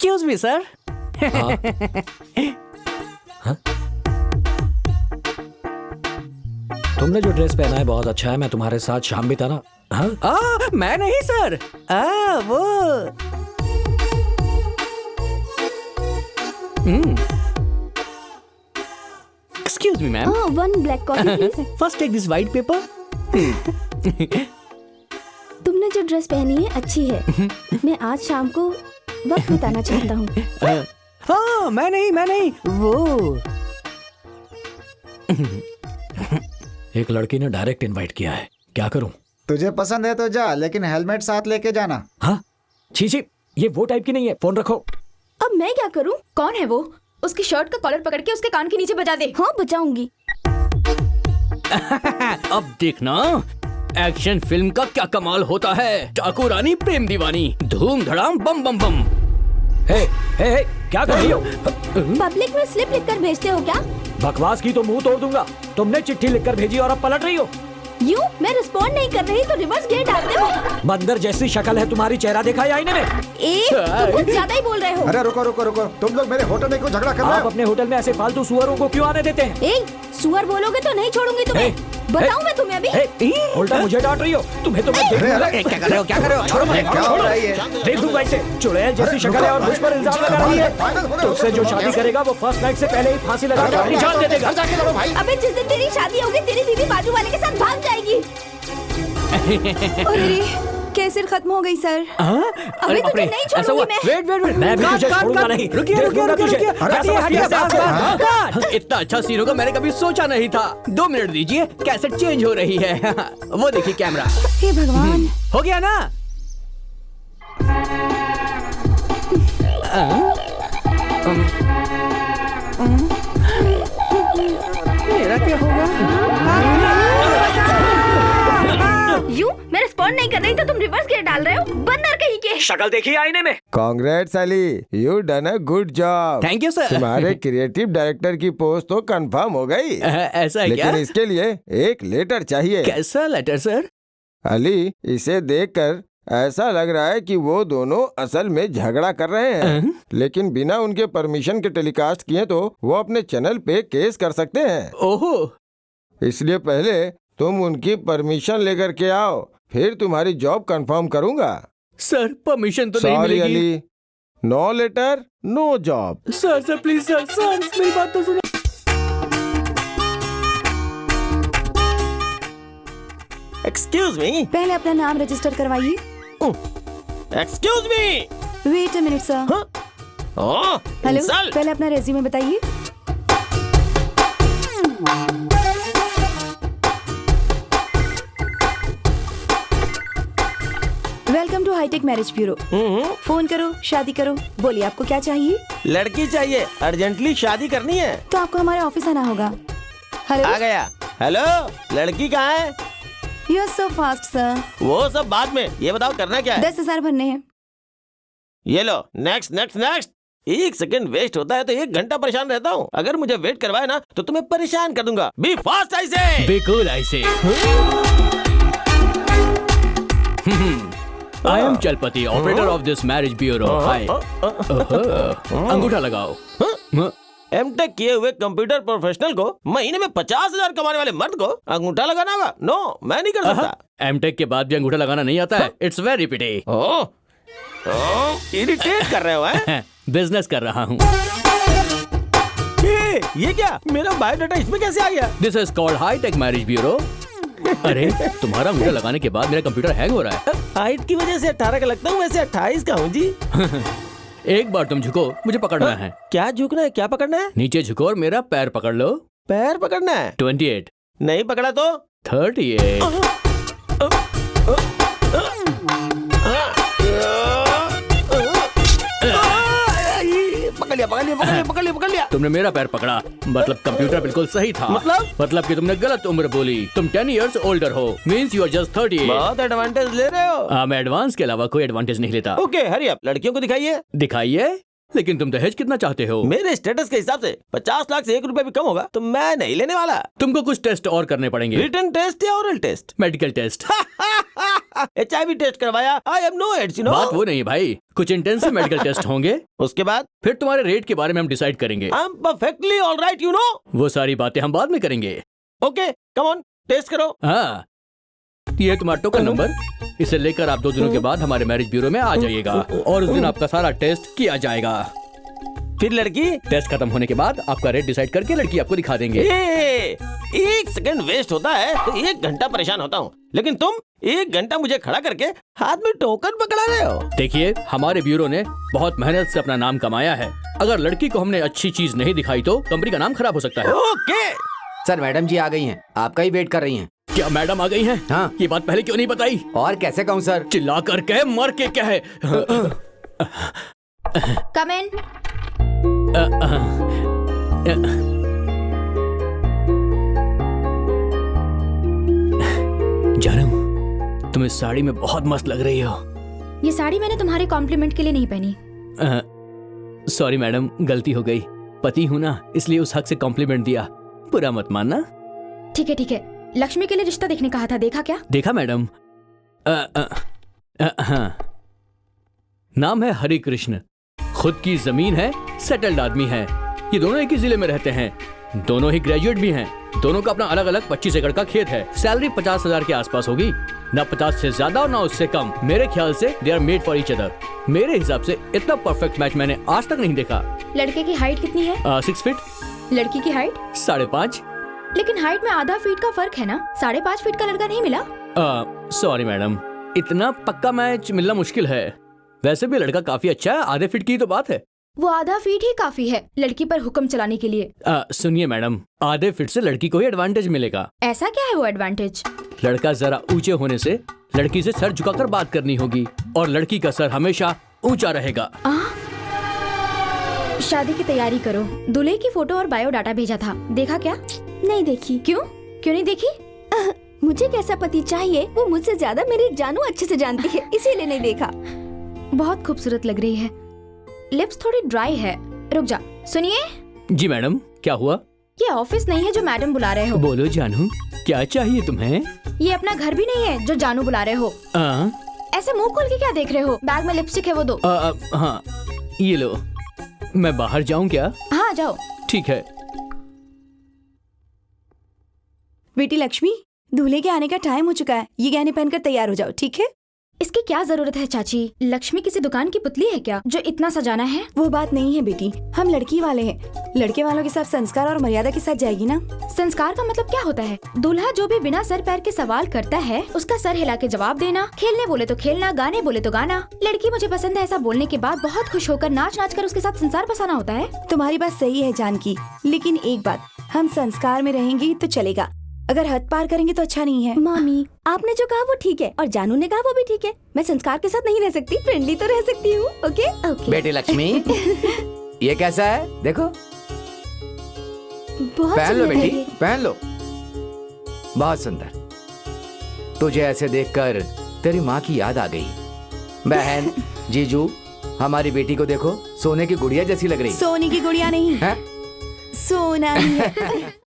Excuse me sir. तुमने जो dress पहना है बहुत अच्छा है, मैं तुम्हारे साथ शाम बिताना। हाँ? मैं नहीं सर, वो excuse me ma'am. One black coffee please. First take this white paper. तुमने जो ड्रेस पहनी है अच्छी है। मैं आज शाम को वक्त बिताना चाहता हूँ। हाँ मैं नहीं वो एक लड़की ने डायरेक्ट इनवाइट किया है, क्या करूं? तुझे पसंद है तो जा, लेकिन हेलमेट साथ लेके जाना। हाँ छी, ये वो टाइप की नहीं है, फोन रखो। अब मैं क्या करूँ? कौन है वो? उसकी शर्ट का कॉलर पकड़ के उसके कान के नीचे बजा दे। हाँ बचाऊंगी। अब देखना एक्शन फिल्म का क्या कमाल होता है। डाकू रानी प्रेम दीवानी, धूम धड़ाम बम बम बम। हे, क्या कर रही हो? पब्लिक में स्लिप लिखकर भेजते हो क्या? बकवास की तो मुंह तोड़ दूंगा। तुमने चिट्ठी लिखकर भेजी और अब पलट रही हो। यूँ मैं रिस्पॉन्ड नहीं कर रही तो रिवर्स गियर डालते हो। बंदर जैसी शक्ल है तुम्हारी, चेहरा देखा है आईने में? तुम कुछ ज्यादा ही बोल रहे हो। अरे रुको, तुम लोग मेरे होटल में क्यों झगड़ा कर रहे आप हो? अपने होटल में ऐसे फालतू सुअरों को क्यों आने देते हैं? सुअर बोलोगे तो नहीं छोड़ूंगी तुम्हें। बताऊं मैं तुम्हें अभी? उल्टा मुझे डांट रही हो। तुम्हें तो मैं क्या कर रहे हो? छोड़ो मुझे, छोड़ो। देख दूंगा इसे। चुड़ैल जैसी शक्ल है और मुझ पर इल्जाम लगा रही है। तुझसे जो शादी करेगा वो फर्स्ट नाइट से पहले ही फांसी लगा के अपनी जान दे देगा। अबे जिस दिन तेरी शादी होगी तेरी बीवी बाजू वाले के साथ भाग जाएगी। अरे कैसेट खत्म हो गई सर। अभी तुझे नहीं छोड़ूंगी मैं। वेट मैं भी तुझे छोड़ूंगा नहीं। रुकिए। इतना अच्छा सीन होगा मैंने कभी सोचा नहीं था। 2 मिनट दीजिए, कैसेट चेंज हो रही है। वो देखिए कैमरा। हे भगवान। हो गया ना? मेरा क्या होगा? यूँ मैं रिस्पॉन्ड नहीं कर रही तो तुम रिवर्स गियर डाल रहे हो। बंदर कहीं के। शक्ल देखी आईने में? Congrats Ali, you done a good job. Thank you sir. तुम्हारे क्रिएटिव डायरेक्टर की पोस्ट तो कंफर्म हो गई। ऐसा है क्या? लेकिन इसके लिए एक लेटर चाहिए। कैसा लेटर सर? अली, इसे देखकर ऐसा लग रहा है कि वो दोनों असल में झगड़ा कर रहे हैं, लेकिन बिना उनके परमिशन के टेलीकास्ट किए तो वो अपने चैनल पे केस कर सकते हैं। ओहो। इसलिए पहले तुम उनकी परमिशन लेकर के आओ, फिर तुम्हारी जॉब कंफर्म करूंगा। सर परमिशन तो नहीं सॉरी मिलेगी। Ali, no letter no job. Sir please sir मेरी बात तो सुनो। Excuse me. पहले अपना नाम रजिस्टर करवाइए। Excuse me. Wait a minute sir. Hello, पहले अपना रेज्यूमे बताइए। Welcome to high tech marriage bureau. Phone करो, शादी करो। बोलिए आपको क्या चाहिए? लड़की चाहिए, अर्जेंटली शादी करनी है। तो आपको हमारे ऑफिस आना होगा। हेलो। आ गया। हेलो, लड़की कहाँ है? You are so fast sir. वो सब बाद में, ये बताओ करना क्या है? 10,000 भरने हैं। ये लो, नेक्स्ट। 1 सेकंड वेस्ट होता है तो 1 घंटा परेशान रहता हूँ। अगर मुझे वेट करवाए ना तो तुम्हें परेशान कर दूंगा। बी फास्ट ऐसे। बिल्कुल ऐसे। I am Chalapati, operator of this marriage bureau. Hi. अंगूठा लगाओ। एमटेक किए हुए कंप्यूटर प्रोफेशनल को महीने में 50,000 कमाने वाले मर्द को अंगूठा लगाना होगा? नो, मैं नहीं कर सकता। एमटेक के बाद भी अंगूठा लगाना नहीं आता है? It's very pity. इरिटेट कर रहे हो हैं? बिजनेस कर रहा हूँ। ये क्या? मेरा बायोडाटा इसमें कैसे आ गया? This is called high tech marriage bureau. अरे तुम्हारा अंगूठा लगाने के बाद मेरा कंप्यूटर हैंग हो रहा है। हाइट की वजह से 18 का लगता हूँ, वैसे 28 का हूँ जी। एक बार तुम झुको, मुझे पकड़ना है। क्या झुकना है? क्या पकड़ना है? नीचे झुको और मेरा पैर पकड़ लो। पैर पकड़ना है? 28। नहीं पकड़ा तो 38। पकड़ लिया। तुमने मेरा पैर पकड़ा, मतलब कंप्यूटर बिल्कुल सही था। मतलब कि तुमने गलत उम्र बोली। तुम 10 years older हो, मींस यू आर जस्ट 30। बहुत एडवांटेज ले रहे हो। मैं एडवांस के अलावा कोई एडवांटेज नहीं लेता। Okay, hurry up. लड़कियों को दिखाइए। दिखाइए। लेकिन तुम दहेज कितना चाहते हो? मेरे स्टेटस के हिसाब से 50 लाख से 1 रुपया भी कम होगा तो मैं नहीं लेने वाला। तुमको कुछ टेस्ट और करने पड़ेंगे। रिटन टेस्ट या oral test? Medical test. HIV test करवाया, I have no AIDS, you know. बात वो नहीं है भाई, कुछ इंटेंसिव मेडिकल टेस्ट होंगे, उसके बाद फिर तुम्हारे रेट के बारे में हम डिसाइड करेंगे। I am perfectly alright, you know. वो सारी बातें हम बाद में करेंगे। ओके कम ऑन, टेस्ट करो। हाँ, ये तुम्हारा टोकन नंबर, इसे लेकर आप 2 दिनों के बाद हमारे मैरिज ब्यूरो में आ जाइएगा और उस दिन आपका सारा टेस्ट किया जाएगा। फिर लड़की? टेस्ट खत्म होने के बाद आपका रेट डिसाइड करके लड़की आपको दिखा देंगे। 1 सेकंड वेस्ट होता है तो 1 घंटा परेशान होता हूँ, लेकिन तुम 1 घंटा मुझे खड़ा करके हाथ में टोकन पकड़ा रहे हो। देखिए, हमारे ब्यूरो ने बहुत मेहनत से अपना नाम कमाया है। अगर लड़की को हमने अच्छी चीज नहीं दिखाई तो कंपनी का नाम खराब हो सकता है। ओके सर, मैडम जी आ गई हैं, आपका ही वेट कर रही हैं। क्या मैडम आ गई हैं? हाँ। ये बात पहले क्यों नहीं बताई? और कैसे कहूँ सर? चिल्ला कर कहे, मर के कहे। कम इन। जानू, तुम इस साड़ी में बहुत मस्त लग रही हो। ये साड़ी मैंने तुम्हारे कॉम्प्लीमेंट के लिए नहीं पहनी। सॉरी मैडम, गलती हो गई। पति हूँ ना, इसलिए उस हक से कॉम्प्लीमेंट दिया, बुरा मत मानना। ठीक है ठीक है। लक्ष्मी के लिए रिश्ता देखने कहा था, देखा क्या? देखा मैडम। हाँ, नाम है हरि कृष्ण, खुद की जमीन है, सेटल्ड आदमी है। ये दोनों एक ही जिले में रहते हैं, दोनों ही ग्रेजुएट भी हैं। दोनों का अपना अलग अलग 25 एकड़ का खेत है। सैलरी 50,000 के आसपास होगी, ना 50 से ज्यादा और ना उससे कम। मेरे ख्याल से they are made for each other. मेरे हिसाब से इतना परफेक्ट मैच मैंने आज तक नहीं देखा। लड़के की हाइट कितनी है? 6 फीट। लड़की की हाइट? 5.5। लेकिन हाइट में आधा फीट का फर्क है ना। 5.5 फीट का लड़का नहीं मिला? सॉरी मैडम, इतना पक्का मैच मिलना मुश्किल है। वैसे भी लड़का काफी अच्छा है, आधे फीट की तो बात है। वो आधा फीट ही काफी है लड़की पर हुक्म चलाने के लिए। सुनिए मैडम, आधे फीट से लड़की को ही एडवांटेज मिलेगा। ऐसा क्या है वो एडवांटेज? लड़का जरा ऊंचे होने से लड़की से सर झुकाकर बात करनी होगी और लड़की का सर हमेशा ऊंचा रहेगा। शादी की तैयारी करो। दूल्हे की फोटो और बायोडाटा भेजा था, देखा क्या? नहीं देखी। क्यों नहीं देखी? मुझे कैसा पति चाहिए वो मुझसे ज्यादा मेरी जानू अच्छे से जानती है, इसीलिए नहीं देखा। बहुत खूबसूरत लग रही है, लिप्स थोड़ी ड्राई है। रुक जा, सुनिए। जी मैडम, क्या हुआ? ये ऑफिस नहीं है जो मैडम बुला रहे हो। बोलो जानू, क्या चाहिए तुम्हें? ये अपना घर भी नहीं है जो जानू बुला रहे हो। ऐसे मुंह खोल के क्या देख रहे हो? बैग में लिपस्टिक है, वो दो। हाँ, ये लो। मैं बाहर जाऊँ क्या? हाँ जाओ। ठीक है। बेटी लक्ष्मी, दूल्हे के आने का टाइम हो चुका है, ये गहने पहनकर तैयार हो जाओ, ठीक है? इसकी क्या जरूरत है चाची? लक्ष्मी किसी दुकान की पुतली है क्या जो इतना सजाना है? वो बात नहीं है बेटी, हम लड़की वाले हैं। लड़के वालों के साथ संस्कार और मर्यादा के साथ जाएगी ना। संस्कार का मतलब क्या होता है? दूल्हा जो भी बिना सर पैर के सवाल करता है उसका सर हिला के जवाब देना, खेलने बोले तो खेलना, गाने बोले तो गाना। लड़की मुझे पसंद है ऐसा बोलने के बाद बहुत खुश होकर नाच नाच कर उसके साथ संसार बसाना होता है। तुम्हारी बात सही है जानकी, लेकिन एक बात, हम संस्कार में रहेंगी तो चलेगा, अगर हद पार करेंगे तो अच्छा नहीं है। मामी, आपने जो कहा वो ठीक है और जानू ने कहा वो भी ठीक है। मैं संस्कार के साथ नहीं रह सकती, फ्रेंडली तो रह सकती हूँ। Okay okay. बेटी लक्ष्मी, ये कैसा है देखो? बहुत पहन लो सुंदर है बेटी, ये। पहन लो। बहुत सुंदर। तुझे ऐसे देखकर तेरी माँ की याद आ गई। बहन, जीजू, हमारी बेटी को देखो, सोने की गुड़िया जैसी लग रही। सोने की गुड़िया नहीं है, सोना ही है।